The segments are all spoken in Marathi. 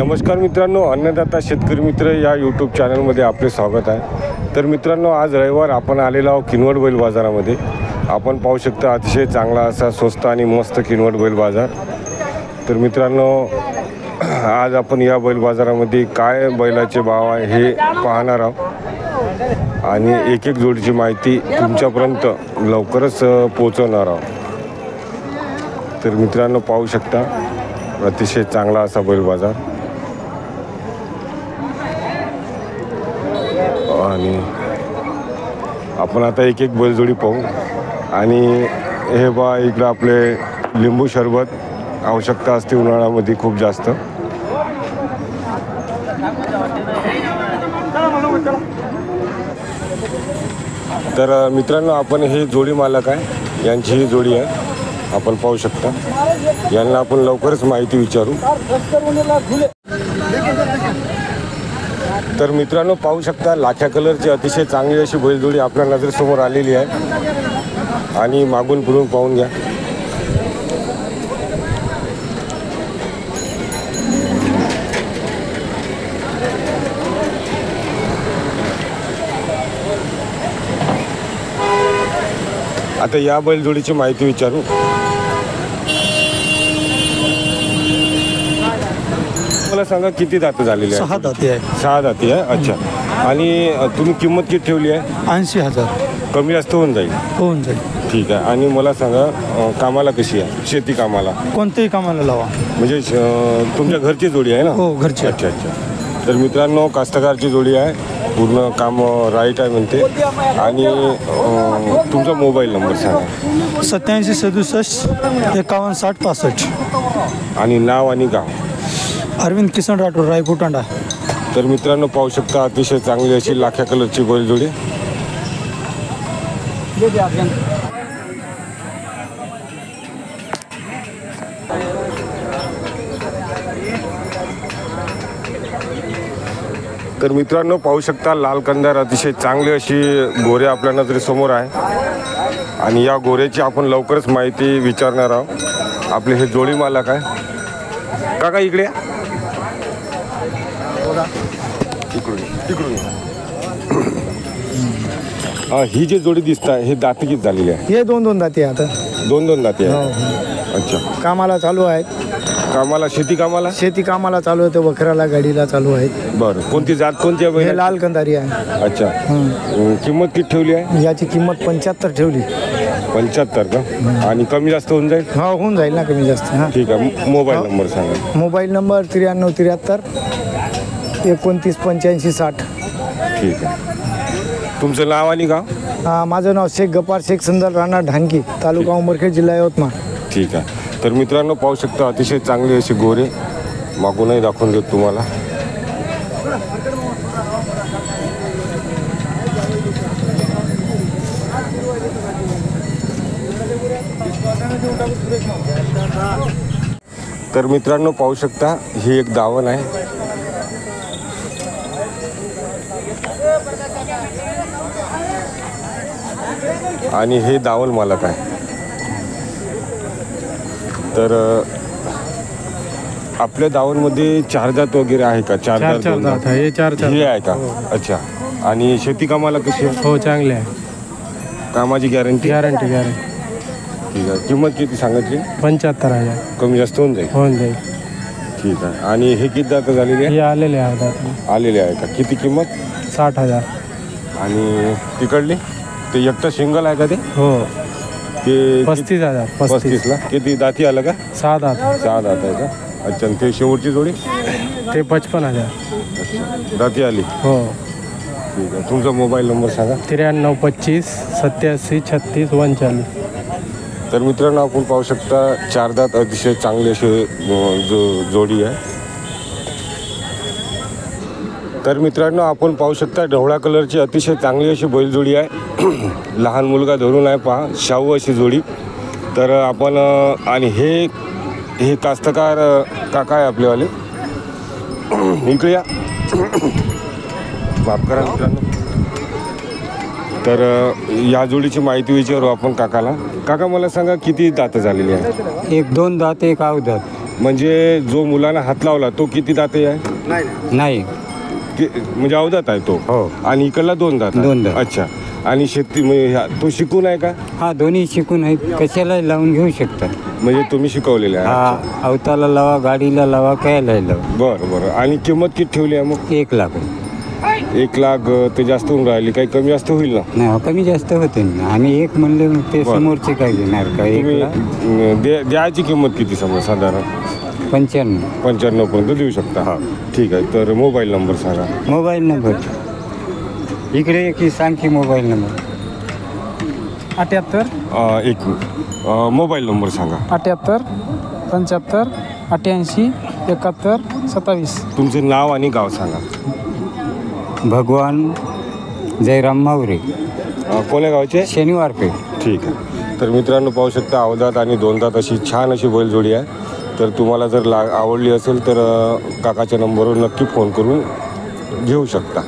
नमस्कार मित्रांनो, अन्नदाता शेतकरी मित्र या यूट्यूब चॅनलमध्ये आपले स्वागत आहे। तर मित्रांनो, आज रविवार आपण आलेलो आहोत किनवट बैल बाजारामध्ये। आपण पाहू शकता अतिशय चांगला असा स्वस्त आणि मस्त किनवट बैल बाजार। तर मित्रांनो, आज आपण या बैल बाजारामध्ये काय बैलाचे भाव आहे हे पाहणार आहोत आणि एक एक जोडीची माहिती तुमच्यापर्यंत लवकरच पोहोचवणार आहोत। तर मित्रांनो, पाहू शकता अतिशय चांगला असा बैल बाजार आणि आपण आता एक एक बैलजोडी पाहू। आणि हे बा इकडं आपले लिंबू सरबत आवश्यकता असते उन्हाळ्यामध्ये खूप जास्त। तर मित्रांनो, आपण हे जोडी मालक आहे, यांची ही जोडी आहे, आपण पाहू शकता। यांना आपण लवकरच माहिती विचारू। तर मित्रांनो, पाहू शकता लाख्या कलरची अतिशय चांगली अशी बैलजोडी आपल्या नजरेसमोर आलेली आहे आणि मागून पुढून पाहून घ्या। आता या बैलजोडीची माहिती विचारू। मला सांगा, किती दात झालेली आहे? 6 दाती आहे। 6 दाती आहे, अच्छा। आणि तुम्ही किंमत किती ठेवली आहे? 80,000 कमी जास्त होऊन जाईल? होऊन जाईल। ठीक आहे। आणि मला सांगा, कामाला कशी आहे? शेती कामाला? कोणत्याही कामाला लावा। म्हणजे तुमच्या घरची जोडी आहे ना? हो, घरची। अच्छा अच्छा। तर मित्रांनो, कास्तकारची जोडी आहे, पूर्ण काम राईट आहे म्हणते। आणि तुमचा मोबाईल नंबर सांगा। 87 67 51 60 65। आणि नाव आणि गाव? अरविंद किसन राठोड, रायपूर तांडा। तर मित्रांनो, पाहू शकता अतिशय चांगली अशी लाख्या कलरची बैलजोडी। तर मित्रांनो, पाहू शकता लाल कंदार अतिशय चांगली अशी गोरे आपल्या नजरेसमोर आहे आणि या गोऱ्याची आपण लवकरच माहिती विचारणार आहोत। आपले हे जोडी मालक आहे। काका इकडे या। तिकडून ही जी जोडी दिसत आहे, हे दाती किती झालेली आहे? हे 2 दाती आहे आता। 2 दाती आहे, अच्छा। कामाला चालू आहेत। कामाला, शेती कामाला? शेती कामाला चालू आहे, वखराला गाडीला चालू आहेत। बरं, कोणती जात कोणती आहे? हे लाल कंदारी आहे। अच्छा। किंमत किती ठेवली आहे? याची किंमत 75 ठेवली। 75 का? आणि कमी जास्त होऊन जाईल? हा, होऊन जाईल ना कमी जास्त। हां, ठीक आहे। मोबाईल नंबर सांगा। Mobile number 93 73 29 85 60। ठीक आहे। तुमचं नाव आणि गाव? माझं नाव शेख गपार शेख सुंदर, राणा ढानकी, तालुका उमरखेड, जिल्हा यवतमाळ। ठीक आहे। तर मित्रांनो, पाहू शकता अतिशय चांगले असे गोरे, मागूनही दाखवून देतो तुम्हाला। तर मित्रांनो, पाहू शकता ही एक दावण आहे आणि हे दावण मालक आहे। तर आपल्या दावणमध्ये 4 दात वगैरे आहे का? 4 दात, 2 दात हे 4 हे आहे का? अच्छा। आणि शेती कामाला कशी आहे? हो, चांगले आहे। कामाची गॅरंटी? गॅरंटी। ठीक आहे। किंमत किती सांगितली? 75,000। कमी जास्त होऊन जाईल? होऊन जाईल। ठीक आहे। आणि हे किती दात झालेले आहे? हे आलेले आहेत। आलेले आहे का? किती किंमत? 60,000। आणि तिकडली ते एकटा सिंगल आहे का? ते हो, ते 35,000। 35ला किती दाती आलं का? 6 दात। 6 दात आहे का? अच्छा। आणि ते शेवटची जोडी? ते 55,000। अच्छा, दाती आली। हो। ठीक आहे। तुमचा मोबाईल नंबर सांगा। 93 25 87 36 39। तर मित्रांनो, आपण पाहू शकता 4 दात अतिशय चांगली अशी जोडी आहे। तर मित्रांनो, आपण पाहू शकता ढवळा कलरची अतिशय चांगली अशी बैलजोडी आहे। लहान मुलगा धरून आहे, पहा, शाहू अशी जोडी। तर आपण आणि हे कास्तकार काका आहे आपलेवाले, इकडे या। माफ करा मित्रांनो। तर या जोडीची माहिती विचारू आपण काकाला। काका मला सांगा किती दात झालेली आहे? एक दोन दात एक आव दात. म्हणजे जो मुलांना हात लावला तो किती दाते आहे? नाही. म्हणजे अवदात आहे तो. हो. आणि इकडला 2 दात आहे? 2 दात. अच्छा. आणि शेती म्हणजे तो शिकून आहे का? हा, दोन्ही शिकून आहेत, कशाला लावून घेऊ शकतात. म्हणजे तुम्ही शिकवलेले आहे? हा, अवताला लावा, गाडीला लावा, कायला लावा. बरं. आणि किंमत किती ठेवली आहे मग? 1 लाख. 1 लाख ते जास्त होऊन राहिली, काही कमी जास्त होईल ना? नाही, कमी जास्त होते ना. आम्ही 1 म्हणले मग ते बरं. समोरचे काय घेणार का? 1 लाख तुम्ही द्यायची किंमत किती समजा साधारण? 95. 95 पर्यंत देऊ शकता. हा. ठीक आहे. तर मोबाईल नंबर सांगा. मोबाईल नंबर इकडे की सांग की मोबाईल नंबर. 78 एक मोबाईल नंबर सांगा. 78 75 88 71 27. तुमचं नाव आणि गाव सांगा. भगवान जयराम मावरे, कोण्या गावचे? शनिवार पेठ. ठीक आहे. तर मित्रांनो पाहू शकता अवदात आणि 2 दात अशी छान अशी बैलजोडी आहे. तर तुम्हाला जर आवडली असेल तर काकाच्या नंबरवर नक्की फोन करून घेऊ शकता.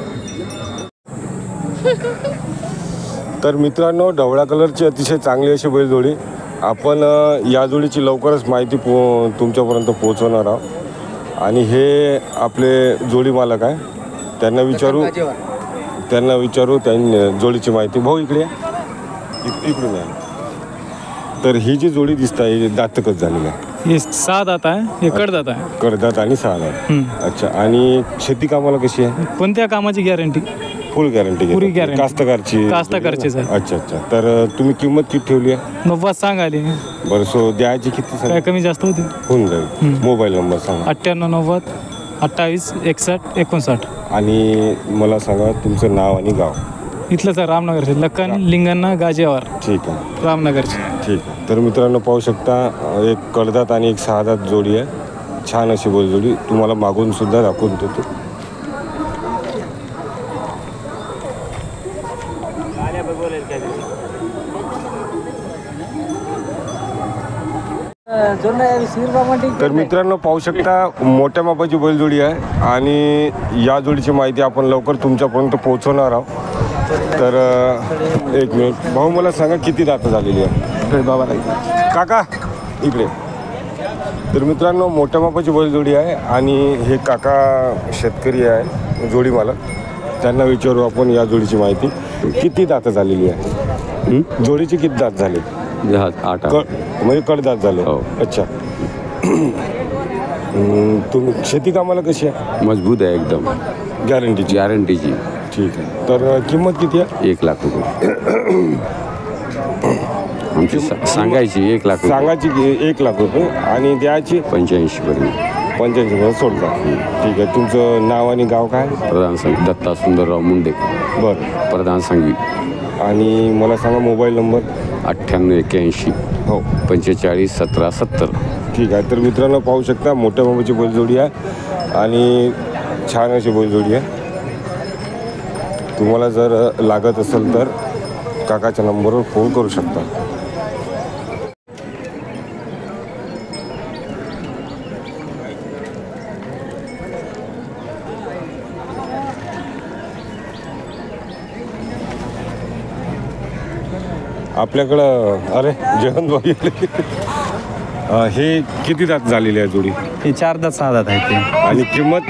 तर मित्रांनो ढवळ्या कलरची अतिशय चांगली अशी बैलजोडी आपण या जोडीची लवकरच माहिती तुमच्यापर्यंत पोहोचवणार आहोत. आणि हे आपले जोडी मालक आहे, त्यांना विचारू त्यांनी जोडीची माहिती. भाऊ इकडे या. इकडून या. तर ही जी जोडी दिसत आहे ही दातकच झालेली आहे? हे 6 दात आहे, हे कडदात आहे. कडदात आणि 6 दात. अच्छा. आणि शेती कामाला कशी आहे? कोणत्या कामाची गॅरंटी? Full guarantee? पुरी guarantee. कास्तकारचीच आहे. अच्छा. तर तुम्ही किंमत किती ठेवली आहे? 90 सांगायले. बरं. सो द्यायची किती काय कमी जास्त होते? होऊन जाईल. मोबाईल नंबर सांगा. 98 90 28 61 59. आणि मला सांगा तुमचं नाव आणि गाव. इथलंच आहे, रामनगरचे. लक्कन लिंगण्णा गाजेवार, ठीक आहे. रामनगरचे. ठीक आहे. तर मित्रांनो पाहू शकता एक कडदात आणि एक 6 दात जोडी आहे. छान अशी बैलजोडी तुम्हाला मागून सुद्धा दाखवून देतो. तर मित्रांनो पाहू शकता मोठ्या मापाची बैलजोडी आहे आणि या जोडीची माहिती आपण लवकर तुमच्यापर्यंत पोहोचवणार आहोत. तर एक मिनिट भाऊ मला सांगा किती दात झालेली आहे? बाबा काका इकडे. तर मित्रांनो मोठ्या मापाची बैलजोडी आहे आणि हे काका शेतकरी आहे जोडी मालक. त्यांना विचारू आपण या जोडीची माहिती. किती दात झालेली आहे? जोडीची किती दात झाली? 8 म्हणजे कडदात झाले. हो. अच्छा. तुम्ही शेती कामाला कशी आहे? मजबूत आहे एकदम, गॅरंटीची? गॅरंटीची. ठीक आहे. तर किंमत किती आहे? 1 लाख रुपये आमची सांगायची. 1 लाख रुपये सांगायची 1 लाख रुपये आणि द्यायची 85 पर्यंत. 85 पर्यंत सोडता. ठीक आहे. तुमचं नाव आणि गाव काय? प्रधान सांगवी दत्ता सुंदरराव मुंडे, बरं. प्रधान सांगवी. आणि मला सांगा मोबाईल नंबर. 98 81 हो 45 17 70. ठीक आहे. तर मित्रांनो पाहू शकता मोठ्या मापाची बैलजोडी आहे आणि छान अशी बैलजोडी आहे. तुम्हाला जर लागत असेल तर काकाच्या नंबरवर फोन करू शकता. आपल्याकडं अरे जेवण बघितले. हे किती दात झालेली आहे जोडी? हे 4 दात 6 दात आहेत ते. आणि किंमत?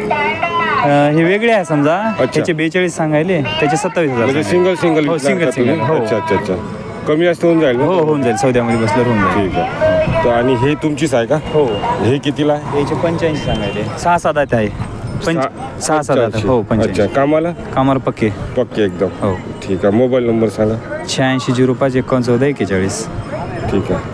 हे वेगळे आहे समजा. अच्छा. त्याचे 42 सांगायले, त्याचे 27,000. म्हणजे सिंगल हो, सिंगल सिंगल. हो. अच्छा. कमी जास्त होऊन जाईल ना? हो, होऊन जाईल. सौद्यामध्ये बसल्यावर होऊन जाईल. ठीक आहे. तर आणि हे तुमचीच आहे का? हो. हे कितीला आहे? याचे 85 सांगायले. 6 दात आहे. 6 दात. हो 85. अच्छा. कामाला कामाला पक्के. एकदम. हो. ठीक आहे. मोबाईल नंबर सांगा. 86 05 51 41. ठीक आहे.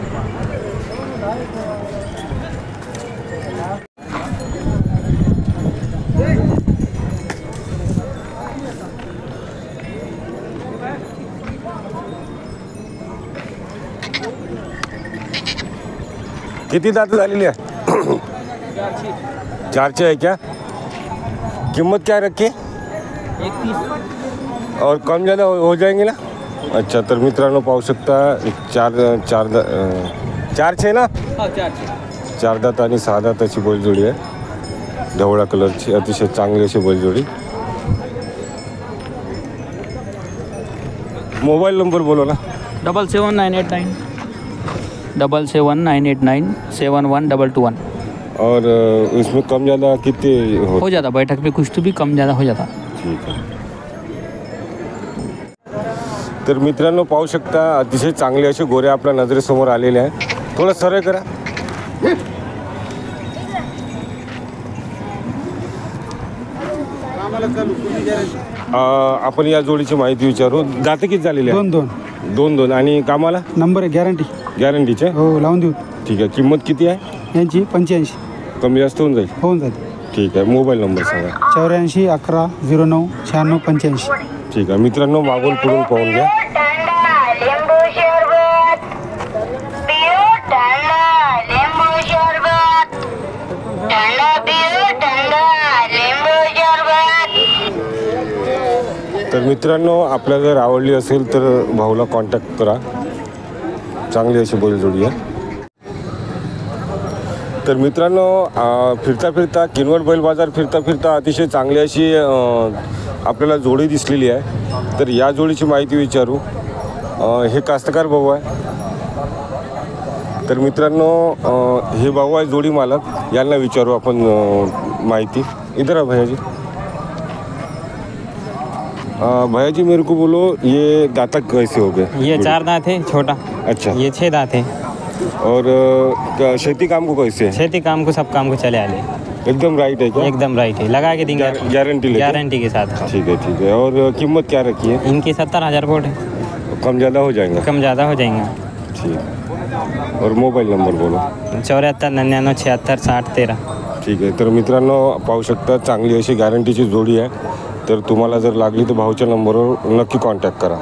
किती दात झालेली आहे? 4 है क्या? कीमत क्या रखी? 31. और कम ज़्यादा हो जाएंगे ना? अच्छा. तर मित्रांनो पाहू शकता 4 छे ना? 4 दात आणि 6 दात अशी बैलजोडी आहे. ढवळा कलरची अतिशय चांगली अशी बैलजोडी. मोबाईल नंबर बोलो ना. 77989 77989 71221. और इसमें कम ज़्यादा कितने हो जाता, बैठक पे कुछ तो भी कम ज़्यादा हो जाता. ठीक आहे. तर मित्रांनो पाहू शकता अतिशय चांगले असे गोरे आपल्या नजरेसमोर आलेले आहे. थोडं सरळ करा. आपण या जोडीची माहिती विचारू. दाते किती झालेले आहे? 2-2 2 आणि कामाला नंबर आहे गॅरंटी. गॅरंटीचे? हो लावून देऊ. ठीक आहे. किंमत किती आहे यांची 85 कमी जास्त होऊन जाईल? होऊन जाते. ठीक आहे. मोबाईल नंबर सांगा. 84 11 09 96 85. ठीक आहे. मित्रांनो मागून पुढून पाहून घ्या. तर मित्रांनो आपल्याला जर आवडली असेल तर भाऊला कॉन्टॅक्ट करा. चांगली अशी बैलजोडी आहे. तर मित्रांनो फिरता फिरता किनवट बैल बाजार फिरता फिरता अतिशय चांगली अशी आपल्याला जोडी दिसलेली आहे. तर या जोडीची माहिती विचारू. हे कास्तकार भाऊ आहे. तर मित्रांनो हे भाऊ आहे जोडी मालक. यांना विचारू आपण माहिती. इधर आ भैया जी. भैया जी मेरे को बोलो ये दाता कैसे हो गए? ये 4 दांत है छोटा. अच्छा. ये 6 दांत है. और खेती काम को कैसे है? खेती काम को सब काम को चले आले. एकदम राइट है क्या? एकदम राइट है, लगा के देंगे. गारंटी गारंटी के साथ. ठीक है ठीक है. और कीमत क्या रखी है? इनकी 70,000 बोट है. कम ज़्यादा हो जाएगा? कम ज़्यादा हो जाएंगे. ठीक. और मोबाईल नंबर बोलो. 74 99 76 60 13. ठीक आहे. तर मित्रांनो पाहू शकता चांगली अशी गॅरंटीची जोडी आहे. तर तुम्हाला जर लागली तर भाऊच्या नंबरवर नक्की कॉन्टॅक्ट करा.